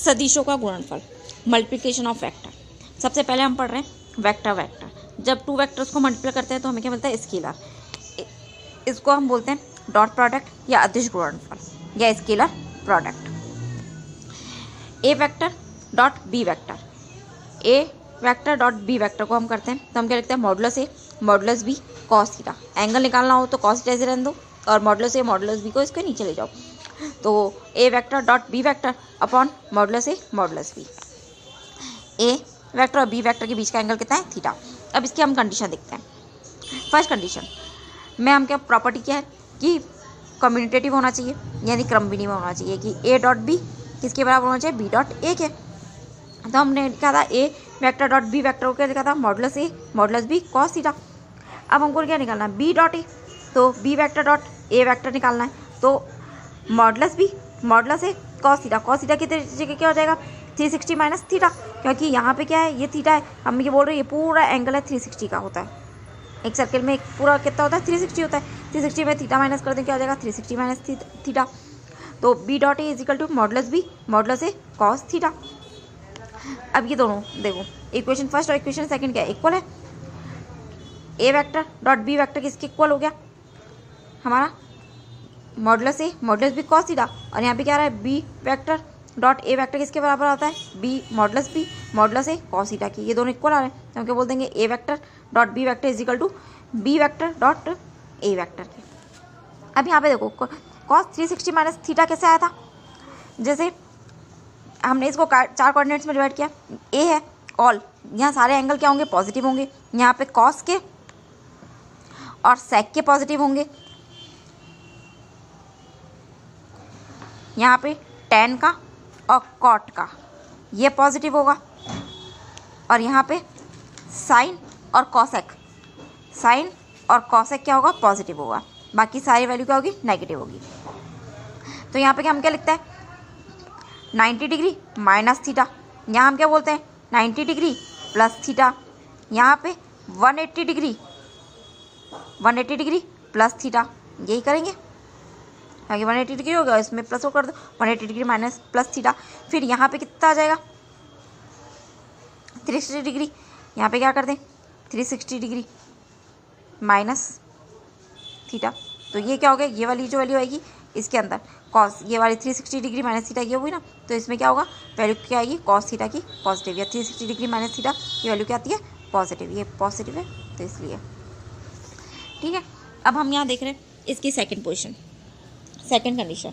सदिशों का गुणनफल, multiplication of vector. सबसे पहले हम पढ़ रहे हैं वेक्टर वेक्टर। जब टू वेक्टर्स को मल्टीप्लाई करते हैं तो हमें क्या मिलता है, स्केलर। इसको हम बोलते हैं डॉट प्रोडक्ट या अदिश गुणनफल या scalar product. A vector dot B vector, A vector dot B vector को हम करते हैं तो हम क्या लिखते हैं, modulus A modulus B cos theta. Angle निकालना हो तो कॉस थीटा ऐसे रहने दो और मॉडुलस ए मॉडुलस बी को इसके नीचे ले जाओ। तो A vector dot B vector upon modulus A modulus B. A vector और बी वेक्टर के बीच का एंगल कितना है, थीटा। अब इसकी हम कंडीशन देखते हैं। फर्स्ट कंडीशन में हम क्या प्रॉपर्टी क्या है कि कम्यूटेटिव होना चाहिए, यानी क्रम विनिमय होना चाहिए कि ए डॉट बी किसके बराबर होना चाहिए, बी डॉट ए के। तो हमने लिखा था A vector dot B vector को क्या लिखा था, modulus A modulus B cos theta. अब हमको क्या निकालना है, बी डॉट ए, तो B vector dot A vector निकालना है तो modulus B modulus A cos theta. Cos theta की जगह क्या हो जाएगा, 360 माइनस थीटा, क्योंकि यहाँ पे क्या है, ये थीटा है। हम ये बोल रहे हैं ये पूरा एंगल है 360 का होता है। एक सर्किल में एक पूरा कितना होता है, 360 होता है। 360 में थीटा माइनस कर दें क्या हो जाएगा, 360 माइनस थीटा। तो B dot A is equal to modulus B modulus A cos theta. अब ये दोनों देखो, इक्वेशन फर्स्ट और इक्वेशन सेकंड क्या है, इक्वल है। A vector dot B vector किसके इक्वल हो गया, हमारा modulus A modulus B cos theta. और यहाँ पे क्या आ रहा है, B vector dot A vector किसके बराबर आता है, B modulus A cos theta की। ये दोनों इक्वल आ रहे हैं तो हम क्या बोल देंगे, A vector dot B vector is equal to B vector dot A vector के। अब यहाँ पे देखो कॉस 360 माइनस थीटा कैसे आया था, जैसे हमने इसको 4 कोऑर्डिनेट्स में डिवाइड किया। ए है ऑल, यहाँ सारे एंगल क्या होंगे, पॉजिटिव होंगे। यहाँ पे कॉस के और सेक के पॉजिटिव होंगे। यहाँ पे टेन का और कॉट का ये पॉजिटिव होगा। और यहाँ पे साइन और कॉसेक क्या होगा, पॉजिटिव होगा। बाकी सारी वैल्यू क्या होगी, नेगेटिव होगी। तो यहाँ पे क्या हम क्या लिखते हैं, 90 डिग्री माइनस थीटा। यहाँ हम क्या बोलते हैं, 90 डिग्री प्लस थीटा। यहाँ पे 180 डिग्री प्लस थीटा, यही करेंगे। आगे 180 डिग्री होगा, इसमें प्लस को कर दो, 180 डिग्री माइनस प्लस थीटा। फिर यहाँ पे कितना आ जाएगा, 360 डिग्री। यहाँ पे क्या कर दें, 360 डिग्री माइनस थीटा। तो ये क्या हो गया, ये वाली जो वैल्यू आएगी इसके अंदर कॉस, ये वाली 360 डिग्री माइनस थीटा ये हुई ना, तो इसमें क्या होगा, वैल्यू क्या आएगी, कॉस थीटा की पॉजिटिव। या 360 डिग्री माइनस थीटा ये वैल्यू क्या आती है, पॉजिटिव। ये पॉजिटिव है तो इसलिए ठीक है। अब हम यहाँ देख रहे हैं इसकी second position, second condition,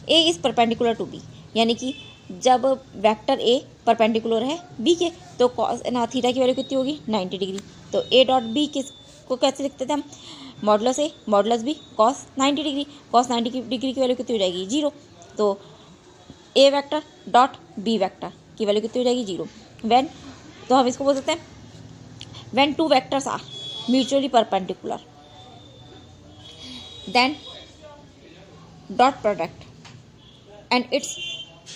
A is perpendicular to B, यानी कि जब वेक्टर ए परपेंडिकुलर है बी के तो कॉस ना थीटा की वैल्यू कितनी होगी, 90 डिग्री। तो ए डॉट बी किसको कैसे लिखते थे हम, modulus A modulus B cos 90 degree. Cos 90 degree की वैल्यू कितनी हो जाएगी, 0। तो A vector dot B vector की वैल्यू कितनी हो जाएगी, 0। व्हेन, तो हम इसको बोल सकते हैं when two vectors are mutually perpendicular then dot product and its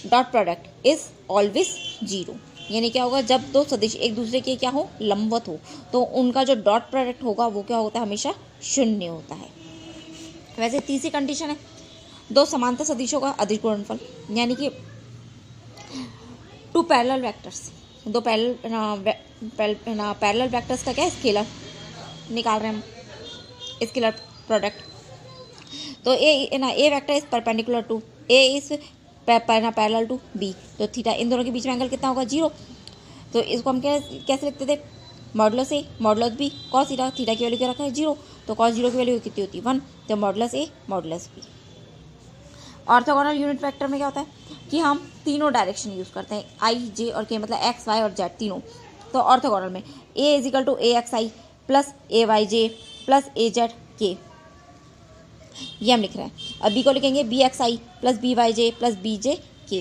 dot product is always 0। यानी क्या होगा, जब दो सदिश एक दूसरे के क्या हो, लंबवत हो, तो उनका जो डॉट प्रोडक्ट होगा वो क्या होता है, हमेशा 0 होता है। वैसे तीसरी कंडीशन है, दो समांतर सदिशों का अदिश गुणनफल, यानी कि टू पैरेलल वेक्टर्स, दो पैरेलल वेक्टर्स का क्या है, स्केलर निकाल रहे हैं हम, स्केलर प्रोडक्ट। तो A vector is perpendicular to A is parallel to B, तो थीटा, इन दोनों के बीच में एंगल कितना होगा, 0। तो इसको हम कैसे लिखते थे, modulus A modulus B cos theta. Theta की वैल्यू क्या रखा है, 0। तो कॉस 0 की वैल्यू कितनी होती है, 1। तो modulus A modulus B. Orthogonal unit vector में क्या होता है कि हम तीनों डायरेक्शन यूज़ करते हैं, आई जे और के, मतलब एक्स वाई और जेड तीनों। तो ऑर्थोगोनल में A is equal to A X I plus A Y J plus A Z के, ये हम लिख रहे हैं। अब बी को लिखेंगे B x I plus B Y J plus B J के।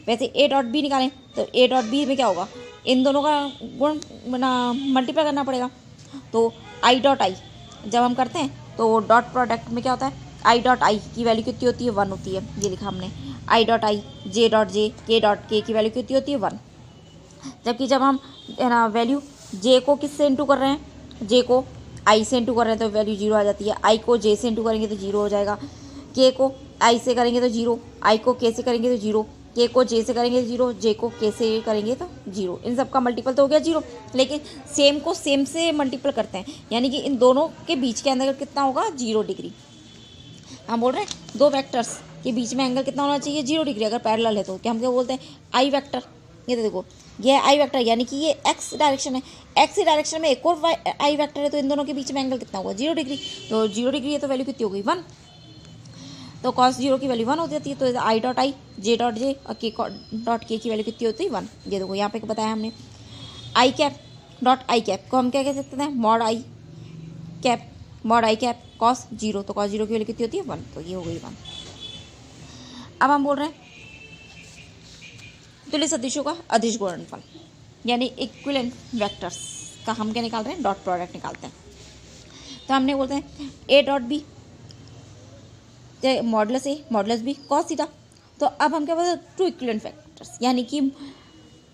वैसे ए डॉट बी निकालें तो ए डॉट बी में क्या होगा, इन दोनों का गुण मल्टीप्लाई करना पड़ेगा। तो आई डॉट आई जब हम करते हैं तो डॉट प्रोडक्ट में क्या होता है, आई डॉट आई की वैल्यू कितनी होती है, 1 होती है, ये लिखा हमने। I dot I J dot J के डॉट के की वैल्यू कितनी होती है, 1। जबकि जब हम ना वैल्यू जे को किससे इंटू कर रहे हैं, जे को आई से इंटू कर रहे हैं तो वैल्यू 0 आ जाती है। आई को जे से इंटू करेंगे तो 0 हो जाएगा। के को आई से करेंगे तो 0, आई को के से करेंगे तो 0, के को जे से करेंगे 0, जे को के से करेंगे तो 0, इन सब का मल्टीपल तो हो गया 0। लेकिन सेम को सेम से मल्टीपल करते हैं, यानी कि इन दोनों के बीच के अंदर कितना होगा 0 डिग्री। हम बोल रहे हैं दो वेक्टर्स के बीच में एंगल कितना होना चाहिए 0 डिग्री अगर पैरेलल है तो क्या हम क्या बोलते हैं आई वेक्टर। ये तो देखो ये है आई वेक्टर, यानी कि ये एक्स डायरेक्शन है, एक्स डायरेक्शन में एक और आई वेक्टर है, तो इन दोनों के बीच में एंगल कितना होगा 0 डिग्री। तो 0 डिग्री है तो वैल्यू कितनी हो गई 1, तो cos 0 की वैल्यू 1 हो जाती है। तो I dot I, J dot J और के डॉट के की वैल्यू कितनी होती है 1। ये देखो यहाँ पे बताया हमने आई कैप डॉट आई कैप को हम क्या कह सकते हैं मॉड आई कैप cos 0, तो cos 0 की वैल्यू कितनी होती है 1, तो ये हो गई 1। अब हम बोल रहे हैं तुल्य सदिशों का अदिश गुणनफल, यानी इक्विवेलेंट वेक्टर्स का हम क्या निकाल रहे हैं डॉट प्रोडक्ट निकालते हैं। तो हमने बोलते हैं A dot B modulus A modulus B cos theta. तो अब हम क्या बोलते हैं टू इक्विवेलेंट वेक्टर्स, यानी कि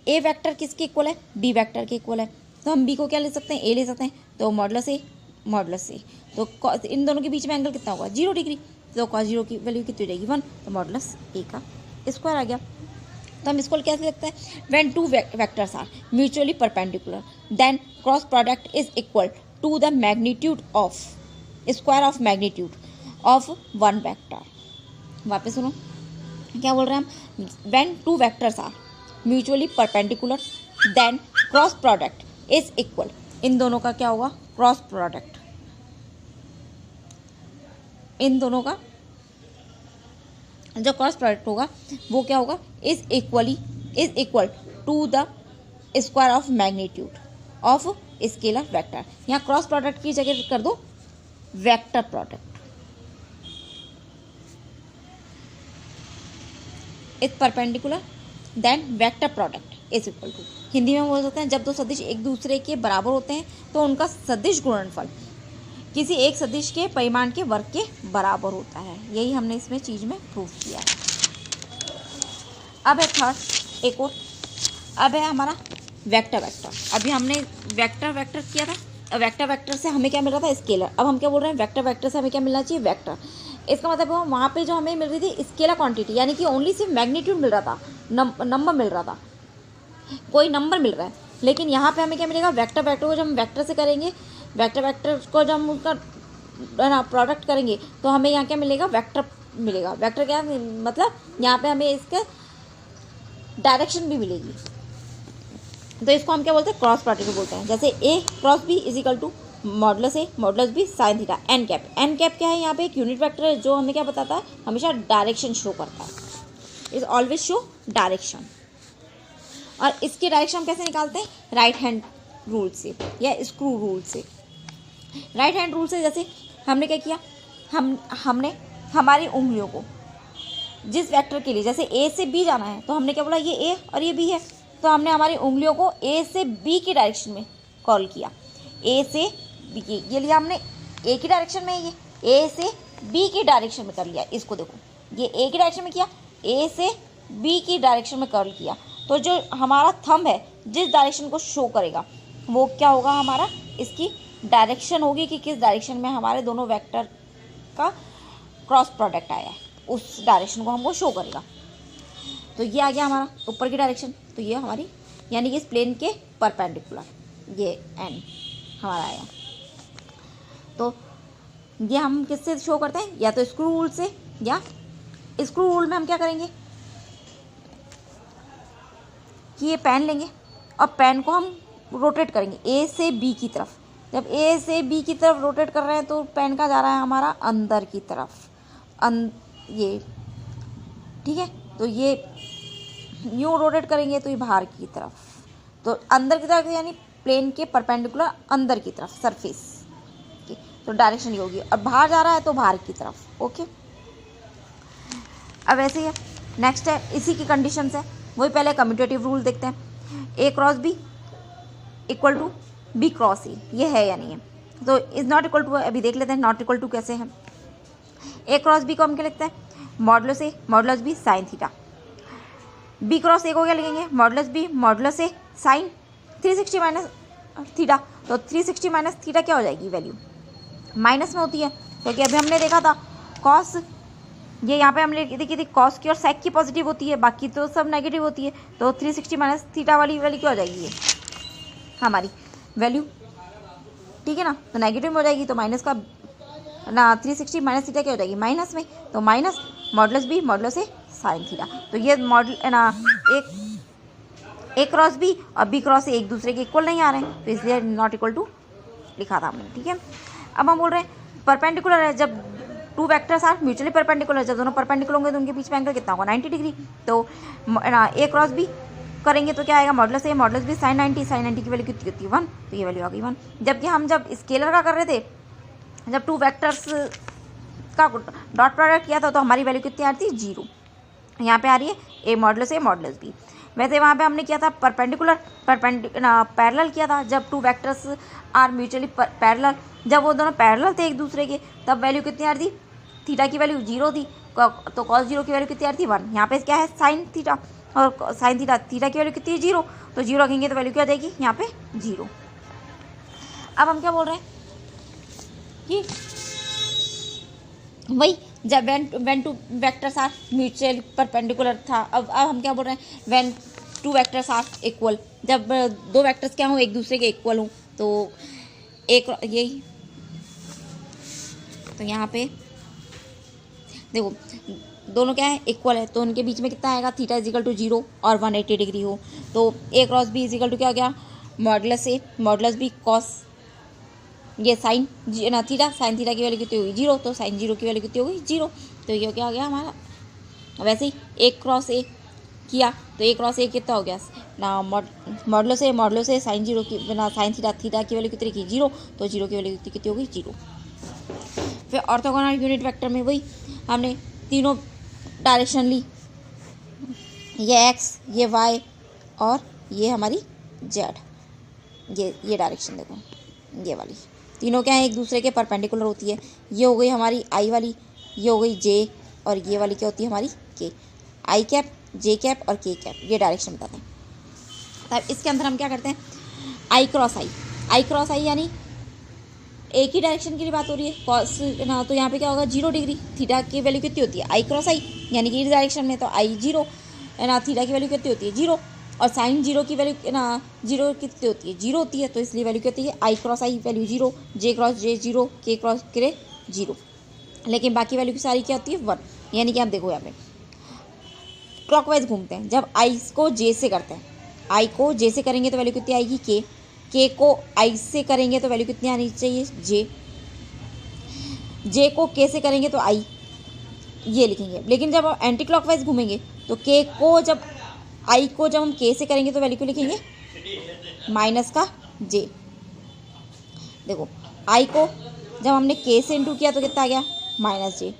ए वेक्टर किसके इक्वल है बी वेक्टर के इक्वल है, तो हम बी को क्या ले सकते हैं ए ले सकते हैं, तो मॉडुलस ए तो इन दोनों के बीच में एंगल कितना होगा 0 डिग्री, तो cos 0 की वैल्यू कितनी हो जाएगी 1, तो मॉडुलस ए का स्क्वायर आ गया। तो हम इसको कैसे लिखते हैं when two vectors are mutually perpendicular then cross product is equal to the magnitude of square of magnitude of one vector. वापस सुनो क्या बोल रहे हैं हम, when two vectors are mutually perpendicular then cross product is equal, इन दोनों का क्या होगा क्रॉस प्रोडक्ट, इन दोनों का जो क्रॉस प्रोडक्ट होगा वो क्या होगा is equal to the square of magnitude of scalar vector. यहाँ क्रॉस प्रोडक्ट की जगह कर दो vector product, is perpendicular then vector product is equal to, Hindi में बोल सकते हैं जब दो सदिश एक दूसरे के बराबर होते हैं तो उनका सदिश गुणनफल किसी एक सदिश के परिमाण के वर्ग के बराबर होता है। यही हमने इसमें चीज़ में प्रूव किया है। अब है थर्ड एक और, अब है हमारा वेक्टर। अभी हमने वेक्टर किया था, वेक्टर से हमें क्या मिल रहा था स्केलर। अब हम क्या बोल रहे हैं वेक्टर से हमें क्या मिलना चाहिए वेक्टर। इसका मतलब वहाँ पे जो हमें मिल रही थी स्केलर क्वांटिटी, यानी कि ओनली सिर्फ मैग्नीट्यूड मिल रहा था, नंबर मिल रहा था, कोई नंबर मिल रहा है। लेकिन यहाँ पे हमें क्या मिलेगा वेक्टर को जब हम वेक्टर से करेंगे, वेक्टर को जब हम उसका प्रोडक्ट करेंगे तो हमें यहाँ क्या मिलेगा वेक्टर मिलेगा। वेक्टर क्या मतलब यहाँ पे हमें इसके डायरेक्शन भी मिलेगी, तो इसको हम क्या बोलते हैं क्रॉस प्रोडक्ट बोलते हैं। जैसे A cross B is equal to modulus A modulus B sine theta. N cap क्या है यहाँ पे एक यूनिट वेक्टर है जो हमें क्या बताता है हमेशा डायरेक्शन शो करता है, इज ऑलवेज शो डायरेक्शन। और इसके डायरेक्शन हम कैसे निकालते हैं राइट हैंड रूल से या स्क्रू रूल से। राइट हैंड रूल से जैसे हमने क्या किया, हमने हमारी उंगलियों को जिस वेक्टर के लिए जैसे ए से बी जाना है तो हमने क्या बोला ये ए और ये बी है, तो हमने हमारी उंगलियों को ए से बी की डायरेक्शन में कॉल किया। ए से बी की ये लिया हमने ए की डायरेक्शन में, ये ए से बी की डायरेक्शन में कर लिया। इसको देखो ये ए की डायरेक्शन में किया, ए से बी की डायरेक्शन में कर्ल किया, तो जो हमारा थंब है जिस डायरेक्शन को शो करेगा वो क्या होगा हमारा इसकी डायरेक्शन होगी कि किस डायरेक्शन में हमारे दोनों वेक्टर का क्रॉस प्रोडक्ट आया है, उस डायरेक्शन को हमको शो करेगा। तो ये आ गया हमारा ऊपर की डायरेक्शन, तो ये हमारी यानी कि इस प्लेन के परपेंडिकुलर ये एन हमारा आया। तो ये हम किससे शो करते हैं या तो स्क्रू रूल से, या स्क्रू रूल में हम क्या करेंगे कि ये पेन लेंगे और पेन को हम रोटेट करेंगे ए से बी की तरफ। जब ए से बी की तरफ रोटेट कर रहे हैं तो पेन का जा रहा है हमारा अंदर की तरफ, ये ठीक है। तो ये यूँ रोटेट करेंगे तो ये बाहर की तरफ, तो अंदर की तरफ यानी प्लेन के परपेंडिकुलर अंदर की तरफ सरफेस की, तो डायरेक्शन ये होगी। और बाहर जा रहा है तो बाहर की तरफ। ओके, अब ऐसे ही है नेक्स्ट है इसी की कंडीशंस है वही। पहले कम्यूटेटिव रूल देखते हैं, A cross B equal to B cross A, ये है या नहीं है। तो इज़ नॉट इक्वल टू अभी देख लेते हैं नॉट इक्वल टू कैसे है। ए क्रॉस बी को हम क्या लिखते हैं modulus A modulus B sine theta. B cross A को क्या लिखेंगे modulus B modulus A sine 360 minus theta. तो 360 माइनस थीटा क्या हो जाएगी वैल्यू माइनस में होती है, क्योंकि अभी हमने देखा था कॉस ये यहाँ पे हमने देखी थी कॉस की और सेक की पॉजिटिव होती है, बाकी तो सब नेगेटिव होती है। तो 360 माइनस थीटा वाली वैल्यू क्या हो जाएगी, ये हमारी वैल्यू, ठीक है ना। तो नेगेटिव में हो जाएगी, तो माइनस का ना 360 माइनस थीटा क्या हो जाएगी, माइनस में। तो minus modulus B modulus A sine theta. तो ये मॉडल ना ए क्रॉस बी और बी क्रॉस ए एक दूसरे के इक्वल नहीं आ रहे हैं, तो इसलिए नॉट इक्वल टू लिखा था हमने, ठीक है। अब हम बोल रहे हैं परपेंडिकुलर है, जब two vectors are mutually perpendicular, जब दोनों परपेंडिकुलर होंगे तो उनके बीच में एंगल कितना होगा, 90 डिग्री। तो ए क्रॉस बी करेंगे तो क्या आएगा, modulus A modulus B sign 90 की वैल्यू कितनी होती है 1, तो ये वैल्यू आ गई 1। जबकि हम जब स्केलर का कर रहे थे, जब टू वेक्टर्स का डॉट प्रोडक्ट किया था, तो हमारी वैल्यू कितनी आ रही थी, 0। यहाँ पे आ रही है ए मॉडुलस बी। वैसे वहाँ पे हमने किया था पैरेलल किया था, जब two vectors are mutually parallel, जब वो दोनों पैरेलल थे एक दूसरे के, तब वैल्यू कितनी आ रही थी, थीटा की वैल्यू 0 थी, तो कॉस 0 की वैल्यू कितनी आ रही थी 1। यहाँ पे क्या है साइन थीटा, और साइन थीटा की वैल्यू कितनी है 0, तो 0 रखेंगे तो वैल्यू क्या आ जाएगी यहाँ पे 0। अब हम क्या बोल रहे हैं कि वही जब when two vectors are mutual perpendicular था। अब हम क्या बोल रहे हैं, when two vectors are equal, जब दो वेक्टर्स क्या हों, एक दूसरे के इक्वल हों, तो एक यही, तो यहाँ पे देखो दोनों क्या है, इक्वल है, तो उनके बीच में कितना आएगा, थीटा इजिकल टू 0 और 180 डिग्री हो, तो ए क्रॉस बी इजिकल टू क्या हो गया, modulus A modulus B cos ये साइन ना थीटा, साइन थीटा की वैल्यू कितनी होगी 0, तो साइन 0 की वैल्यू कितनी होगी 0, तो ये क्या आ गया हमारा। वैसे ही ए क्रॉस ए किया, तो ए क्रॉस ए कितना हो गया ना, मॉडुलस ए साइन 0 की ना साइन थीटा की वैल्यू कितनी की 0, तो 0 की वैल्यू कितनी होगी 0। फिर ऑर्थोगोनल यूनिट वेक्टर में वही हमने तीनों डायरेक्शन ली, ये एक्स, ये वाई और ये हमारी जेड, ये डायरेक्शन देखो, ये वाली तीनों क्या है, एक दूसरे के परपेंडिकुलर होती है। ये हो गई हमारी आई वाली, ये हो गई जे, और ये वाली क्या होती है हमारी के। आई कैप, जे कैप और के कैप, ये डायरेक्शन बताते हैं। तब इसके अंदर हम क्या करते हैं, आई क्रॉस आई यानी एक ही डायरेक्शन की बात हो रही है, कॉस ना, तो यहाँ पे क्या होगा 0 डिग्री, थीटा की वैल्यू कितनी होती है, आई क्रॉस आई यानी कि इस डायरेक्शन में, तो आई 0 ना, थीटा की वैल्यू कितनी होती है 0, और साइन 0 की वैल्यू ना 0 कितनी होती है 0 होती है, तो इसलिए वैल्यू कितनी है, आई cross I value 0, J cross जे 0, के क्रॉस के 0, लेकिन बाकी वैल्यू की सारी क्या होती है 1। यानी कि आप देखो यहाँ पे क्लॉकवाइज घूमते हैं, जब आई को जे से करते हैं, आई को जे से करेंगे तो वैल्यू कितनी आएगी के को आई से करेंगे तो वैल्यू कितनी आनी चाहिए जे को के से करेंगे तो आई, ये लिखेंगे। लेकिन जब आप एंटी क्लॉकवाइज घूमेंगे तो के को जब आई को जब हम के से करेंगे तो वैल्यू क्यों लिखेंगे माइनस का जे। देखो आई को जब हमने के से इंटू किया तो कितना आ गया माइनस जे,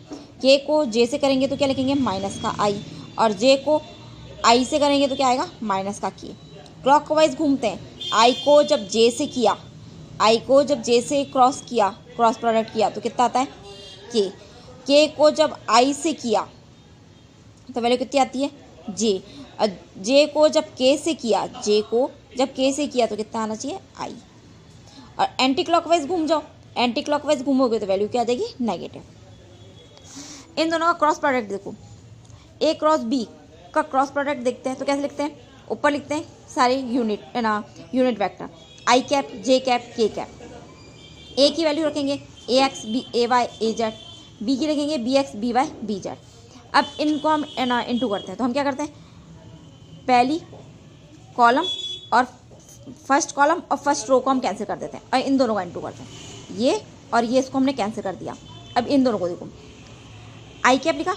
के को जे से करेंगे तो क्या लिखेंगे माइनस का आई, और जे को आई से करेंगे तो क्या आएगा माइनस का के। क्लॉकवाइज घूमते हैं, आई को जब जे से किया, आई को जब जे से क्रॉस किया, क्रॉस प्रोडक्ट किया तो कितना आता है के को जब आई से किया तो वैल्यू कितनी आती है जे, और जे को जब के से किया, जे को जब के से किया तो कितना आना चाहिए आई। और एंटी क्लॉकवाइज घूम जाओ, एंटी क्लॉकवाइज घूमोगे तो वैल्यू क्या आ जाएगी नेगेटिव। इन दोनों का क्रॉस प्रोडक्ट देखो, ए क्रॉस बी का क्रॉस प्रोडक्ट देखते हैं तो कैसे लिखते हैं, ऊपर लिखते हैं सारे unit vector I cap J cap K cap. A की वैल्यू रखेंगे A X B A Y A Z, B की रखेंगे B X B Y B Z. अब इनको हम इंटू करते हैं, तो हम क्या करते हैं पहली कॉलम और फर्स्ट कॉलम और फर्स्ट रो को हम कैंसिल कर देते हैं और इन दोनों का इंटू करते हैं, ये और ये इसको हमने कैंसिल कर दिया। अब इन दोनों को देखो आई कैप लिखा,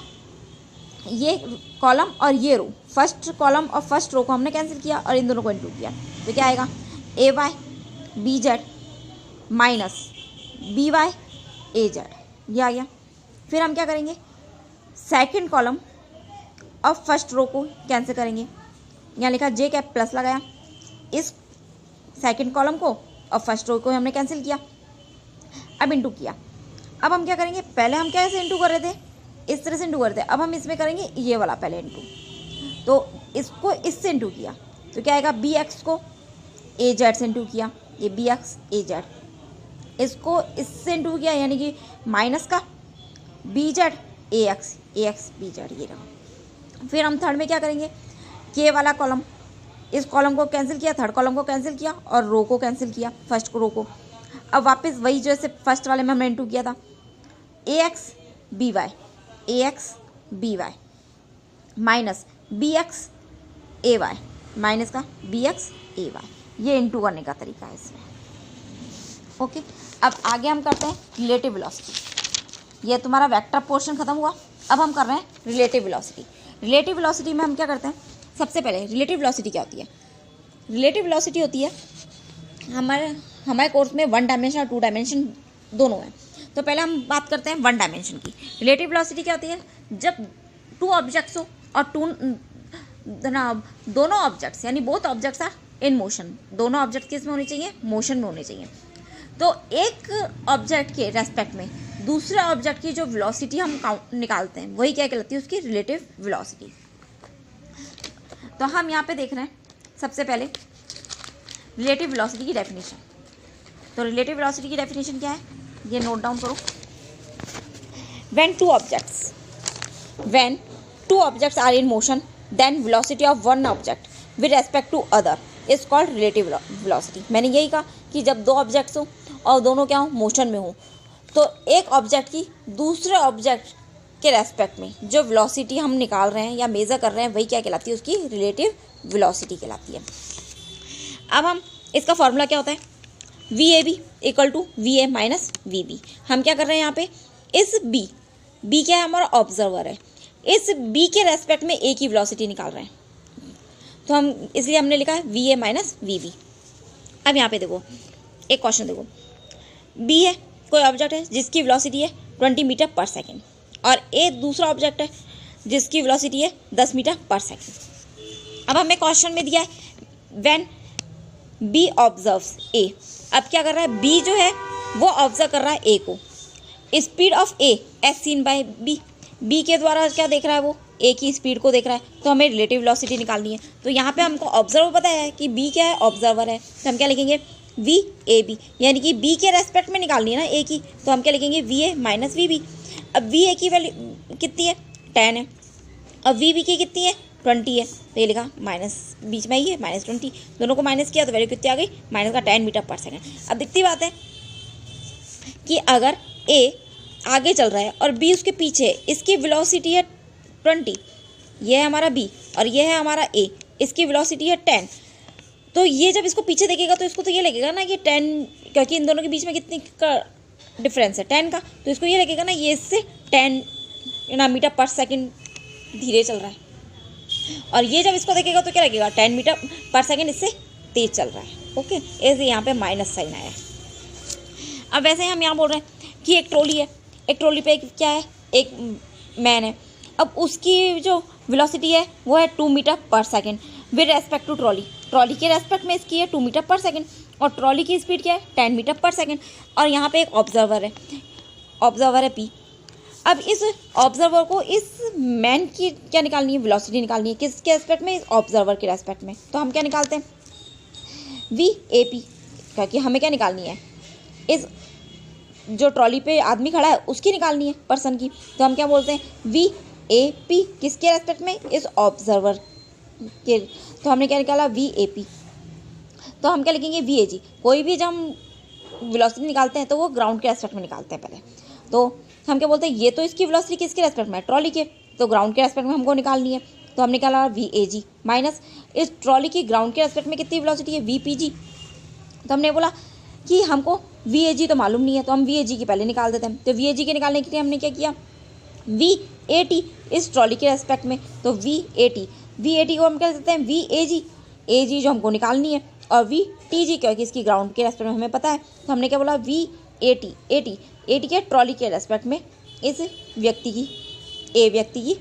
ये कॉलम और ये रो, फर्स्ट कॉलम और फर्स्ट रो को हमने कैंसिल किया और इन दोनों को इंटू किया, तो क्या आएगा A Y B Z minus B Y A Z, ये आ गया। फिर हम क्या करेंगे सेकंड कॉलम और फर्स्ट रो को कैंसिल करेंगे, यहाँ लिखा जे कैप प्लस लगाया, इस सेकंड कॉलम को और फर्स्ट रो को हमने कैंसिल किया, अब इंटू किया। अब हम क्या करेंगे, पहले हम कैसे इंटू कर रहे थे इस तरह से इंटू करते हैं, अब हम इसमें करेंगे ये वाला पहले इंटू, तो इसको इससे इंटू किया तो क्या आएगा बी एक्स को ए जेड से इंटू किया, ये बी एक्स ए जेड, इसको इससे इंटू किया यानी कि माइनस का B Z A X B Z, ये रहा। फिर हम थर्ड में क्या करेंगे, के वाला कॉलम, इस कॉलम को कैंसिल किया, थर्ड कॉलम को कैंसिल किया और रो को कैंसिल किया, फर्स्ट रो को। अब वापस वही जैसे फर्स्ट वाले में हमने इनटू किया था, A X B Y minus B X A Y minus का बी एक्स ए वाई, ये इनटू करने का तरीका है इसमें। ओके, अब आगे हम करते हैं रिलेटिव वेलोसिटी। ये तुम्हारा वेक्टर पोर्शन खत्म हुआ, अब हम कर रहे हैं रिलेटिव वेलोसिटी। रिलेटिव वेलोसिटी में हम क्या करते हैं, सबसे पहले रिलेटिव वेलोसिटी क्या होती है, रिलेटिव वेलोसिटी होती है हमारे कोर्स में 1 डायमेंशन और 2 डायमेंशन दोनों हैं। तो पहले हम बात करते हैं 1 डायमेंशन की। रिलेटिव वेलोसिटी क्या होती है, जब 2 ऑब्जेक्ट्स हो और दोनों ऑब्जेक्ट्स यानी both objects are in motion, दोनों ऑब्जेक्ट किस में होने चाहिए, मोशन में होने चाहिए। तो एक ऑब्जेक्ट के रेस्पेक्ट में दूसरे ऑब्जेक्ट की जो वेलोसिटी हम निकालते हैं वही क्या कहलाती है, उसकी रिलेटिव वेलोसिटी। तो हम यहाँ पे देख रहे हैं सबसे पहले रिलेटिव वेलोसिटी की डेफिनेशन। तो रिलेटिव वेलोसिटी की डेफिनेशन क्या है, ये नोट डाउन करो। When two objects are in motion then velocity of one object with respect to other is called relative velocity. मैंने यही कहा कि जब 2 ऑब्जेक्ट्स हो और दोनों क्या हो, मोशन में हो, तो एक ऑब्जेक्ट की दूसरे ऑब्जेक्ट के रेस्पेक्ट में जो वेलोसिटी हम निकाल रहे हैं या मेज़र कर रहे हैं वही क्या कहलाती है, उसकी रिलेटिव वेलोसिटी कहलाती है। अब हम इसका फॉर्मूला क्या होता है, V A B equal to V A minus V B. हम क्या कर रहे हैं यहाँ पे, इस बी क्या है, हमारा ऑब्जर्वर है, इस बी के रेस्पेक्ट में ए की वेलोसिटी निकाल रहे हैं, तो हम इसलिए हमने लिखा है V A minus V B. अब यहाँ पे देखो एक क्वेश्चन देखो, बी है कोई ऑब्जेक्ट है जिसकी वेलोसिटी है 20 मीटर पर सेकेंड और ए दूसरा ऑब्जेक्ट है जिसकी वेलोसिटी है 10 मीटर पर सेकेंड। अब हमें क्वेश्चन में दिया है व्हेन बी ऑब्जर्व्स ए। अब क्या कर रहा है, बी जो है वो ऑब्जर्व कर रहा है ए को, speed of A as seen by B, B के द्वारा क्या देख रहा है, वो ए की स्पीड को देख रहा है, तो हमें रिलेटिव वेलोसिटी निकालनी है। तो यहाँ पे हमको ऑब्जर्वर बताया है कि बी क्या है, ऑब्जर्वर है, तो हम क्या लिखेंगे वी ए बी, यानी कि बी के रेस्पेक्ट में निकालनी है ना ए की, तो हम क्या लिखेंगे V A minus V B. अब वी ए की वैल्यू कितनी है, 10 है, अब वी बी की कितनी है, 20 है, तो ये लिखा माइनस, बीच में ही है -20, दोनों को माइनस किया तो वैल्यू कितनी आ गई, माइनस का 10 मीटर पर सेकेंड। अब दिखती बात है कि अगर ए आगे चल रहा है और बी उसके पीछे है, इसकी वेलोसिटी है 20, ये है हमारा बी और ये है हमारा ए, इसकी वेलोसिटी है 10, तो ये जब इसको पीछे देखेगा तो इसको तो ये लगेगा ना कि 10, क्योंकि इन दोनों के बीच में कितनी का डिफरेंस है 10 का, तो इसको ये लगेगा ना ये इससे 10 मीटर पर सेकेंड धीरे चल रहा है, और ये जब इसको देखेगा तो क्या लगेगा 10 मीटर पर सेकेंड इससे तेज चल रहा है। ओके, ऐसे यहाँ पे माइनस साइन आया है। अब वैसे ही हम यहाँ बोल रहे हैं कि एक ट्रॉली है, एक ट्रॉली पे क्या है, एक मैन है, अब उसकी जो वेलोसिटी है वो है 2 मीटर पर second with respect to trolley, trolley के रेस्पेक्ट में इसकी है 2 मीटर पर सेकेंड और ट्रॉली की स्पीड क्या है 10 मीटर पर सेकेंड, और यहाँ पे एक ऑब्जर्वर है पी। अब इस ऑब्जर्वर को इस मैन की क्या निकालनी है, वेलोसिटी निकालनी है, किसके रेस्पेक्ट में, इस ऑब्जर्वर के रेस्पेक्ट में, तो हम क्या निकालते हैं वी ए पी, क्योंकि हमें क्या निकालनी है, इस जो ट्रॉली पे आदमी खड़ा है उसकी निकालनी है, पर्सन की, तो हम क्या बोलते हैं वी ए पी, किसके रेस्पेक्ट में, इस ऑब्जर्वर के, तो हमने क्या निकाला वी ए पी। तो हम क्या लिखेंगे वी ए जी। कोई भी जब हम वेलोसिटी निकालते हैं तो वो ग्राउंड के रेस्पेक्ट में निकालते हैं पहले, तो हम क्या बोलते हैं, ये तो इसकी वेलोसिटी किसके रेस्पेक्ट में है, ट्रॉली के, तो ग्राउंड के रेस्पेक्ट में हमको निकालनी है, तो हमने निकाला वी ए जी माइनस इस ट्रॉली की ग्राउंड के रेस्पेक्ट में कितनी वेलोसिटी है, वी पी जी। तो हमने बोला कि हमको वी ए जी तो मालूम नहीं है, तो हम वी ए जी की पहले निकाल देते हैं, तो वी ए जी के निकालने के लिए हमने क्या किया, वी ए टी इस ट्रॉली के रेस्पेक्ट में, तो वी ए टी को हम क्या कहते हैं वी ए जी जो हमको निकालनी है, और वी टी जी क्योंकि इसकी ग्राउंड के रेस्पेक्ट में हमें पता है, तो हमने क्या बोला वी ए टी के ट्रॉली के रेस्पेक्ट में इस व्यक्ति की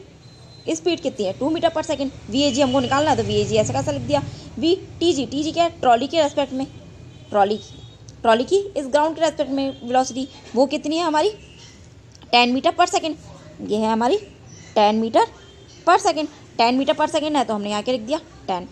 स्पीड कितनी है 2 मीटर पर सेकेंड, वी ए जी हमको निकालना है, तो वी ए जी ऐसा कैसा लिख दिया, वी टी जी क्या है ट्रॉली के रेस्पेक्ट में, ट्रॉली की इस ग्राउंड के रेस्पेक्ट में वेलोसिटी वो कितनी है हमारी 10 मीटर पर सेकेंड, ये है हमारी 10 मीटर पर सेकेंड, 10 मीटर पर सेकेंड है तो हमने यहाँ के लिख दिया 10।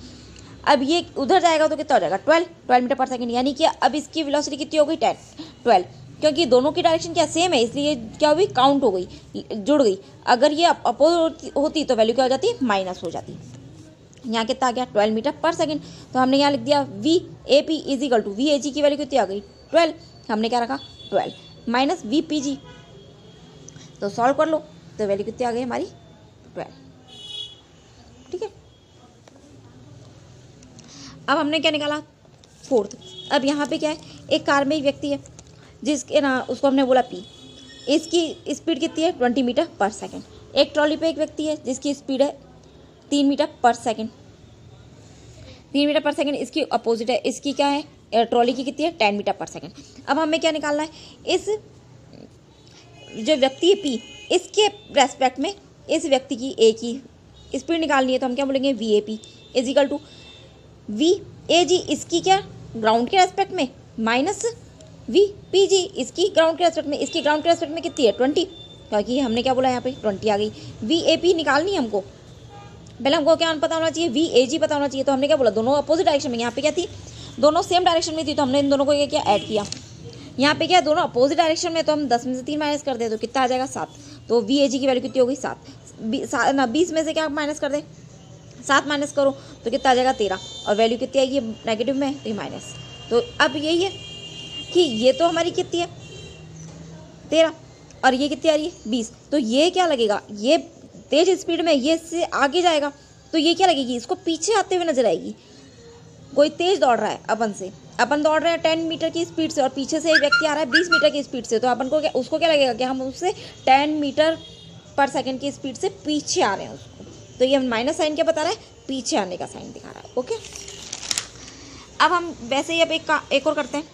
अब ये उधर जाएगा तो कितना हो जाएगा 12 मीटर पर सेकेंड, यानी कि अब इसकी वेलोसिटी कितनी हो गई 12। क्योंकि दोनों की डायरेक्शन क्या सेम है, इसलिए क्या हुई, काउंट हो गई, जुड़ गई। अगर ये अपोज होती तो वैल्यू क्या हो जाती, माइनस हो जाती। यहाँ कितना आ गया, 12 मीटर पर सेकेंड। तो हमने यहाँ लिख दिया V A P is equal to V A G की वैल्यू कितनी आ गई, 12। हमने क्या रखा, 12 माइनस वी पी जी। तो सॉल्व कर लो, तो वैल्यू कितनी आ गई हमारी, 12। ठीक है, अब हमने क्या निकाला, फोर्थ। अब यहाँ पे क्या है, एक कार में एक व्यक्ति है जिसके ना, उसको हमने बोला पी, इसकी स्पीड कितनी है, 20 मीटर पर सेकेंड। एक ट्रॉली पे एक व्यक्ति है जिसकी स्पीड है 3 मीटर पर सेकेंड, 3 मीटर पर सेकेंड इसकी अपोजिट है, इसकी क्या है, ट्रॉली की कितनी है, 10 मीटर पर सेकेंड। अब हमें क्या निकालना है, इस जो व्यक्ति है पी, इसके रेस्पेक्ट में इस व्यक्ति की ए की स्पीड निकालनी है। तो हम क्या बोलेंगे, V A P is equal to V A G, इसकी क्या, ग्राउंड के रेस्पेक्ट में, माइनस वी पी जी, इसकी ग्राउंड के रेस्पेक्ट में, इसकी ग्राउंड के रेस्पेक्ट में कितनी है, 20, क्योंकि हमने क्या बोला यहाँ पे 20 आ गई। वी ए पी निकालनी है हमको, पहले हमको क्या पता होना चाहिए, वी ए जी पता होना चाहिए। तो हमने क्या बोला, दोनों अपोजिट डायरेक्शन में, यहाँ पे क्या थी, दोनों सेम डायरेक्शन में थी, तो हमने इन दोनों को क्या ऐड किया। यहाँ पे क्या, दोनों अपोजिट डायरेक्शन में, तो हम 10 में से 3 माइनस कर दे तो कितना आ जाएगा, 7। तो वी ए जी की वैल्यू कितनी होगी, 7 ना, 20 में से क्या माइनस कर दे, 7 माइनस करो तो कितना आ जाएगा, 13। और वैल्यू कितनी आएगी, नेगेटिव में, तो ये माइनस। तो अब यही है कि ये तो हमारी कितनी है, 13, और ये कितनी आ रही है, 20। तो ये क्या लगेगा, ये तेज स्पीड में ये इससे आगे जाएगा, तो ये क्या लगेगी, इसको पीछे आते हुए नजर आएगी। कोई तेज दौड़ रहा है अपन से, अपन दौड़ रहे हैं 10 मीटर की स्पीड से, और पीछे से एक व्यक्ति आ रहा है 20 मीटर की स्पीड से, तो अपन को क्या, उसको क्या लगेगा कि हम उससे 10 मीटर पर सेकेंड की स्पीड से पीछे आ रहे हैं उसको। तो ये माइनस साइन क्या बता रहा है, पीछे आने का साइन दिखा रहा है। ओके, अब हम वैसे ही अब एक और करते हैं।